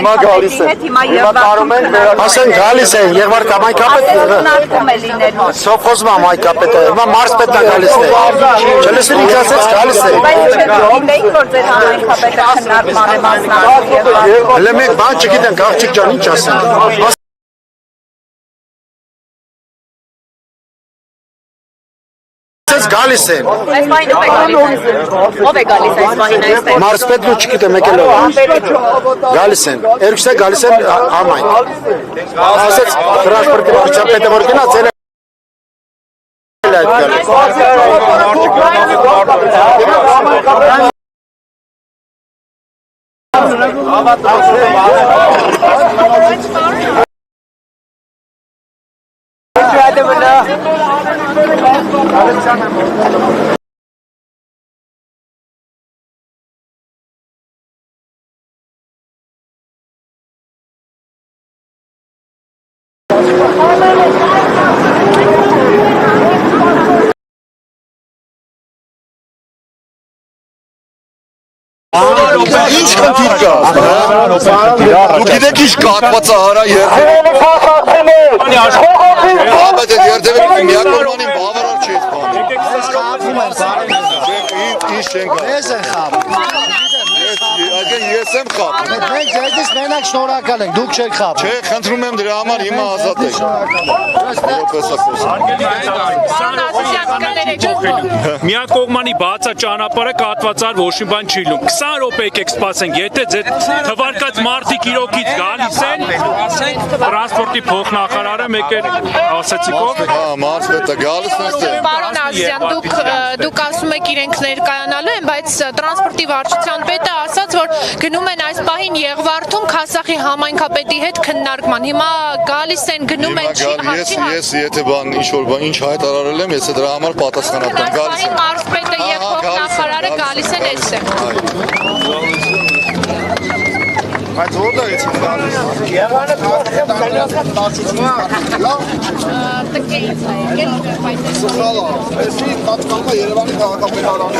Հիմա գալիս են։ Հիմա տարում են ասեն գալիս են Եղվարդ մայքապետը։ Սոփոզմա մայքապետը։ Հիմա մարզպետն է գալիս է։ Չլսին ինձ ասեց գալիս է։ Գիտեիք որ ձեր համայնքապետը քննարկման է մասնակցել։ Հələ մեկ բան չգիտենք, աղջիկ ջան, ինչ ասեմ։ Գալիս են։ Այս պահին ով է գալիս։ Ով է գալիս այս պահին այստեղ։ Մարզպետն ու չգիտեմ եկել ով։ Գալիս են։ Երկուսը գալիս են համայն։ Ասեց տրանսպորտի վարչապետը որ գնաց էլ Ինչ խնդիր կա։ Դու գիտեք ինչ կատված է հարա երդևը երդևը միակողմանին բավարար չի Ինչ չենք Ես են խապ Ես եմ խապ Մենք ձեզնից մենակ շնորհակալ ենք, դուք չեք խապ Չէ, խնդրում եմ դրա համար հիմա ազատ եք Միակողմանի բացա ճանապարհը կատվածար ոչ մի բան չի լինում 20 րոպե եք սպասենք եթե ձեր թվարկած մարդիկ իրոքից գալիս են տրանսպորտի փոխնախարարը մեկ է ասացիք ով մարզպետը գալիս է Պարոն Ազյան, դուք ասում եք իրենք ներկայանալու են, բայց տրանսպորտի վարչության պետը ասաց, որ գնում են այս պահին Եղվարդում Քասախի համայնքապետի հետ քննարկման։ Հիմա գալիս են, գնում են Ես եթե բան ինչ-որ բան ինչ հայտարարել եմ, ես դրա համար պատասխանատու եմ գալիս եմ։ Մարզպետը եւ փոխնախարարը գալիս են այստեղ։ Բայց որտեղ է գալիս։ Եղանը տարածությունը լավ Տկեից է եկել, բայց սխալ է։ Էսի պատկանում է Երևանի քաղաքապետարանի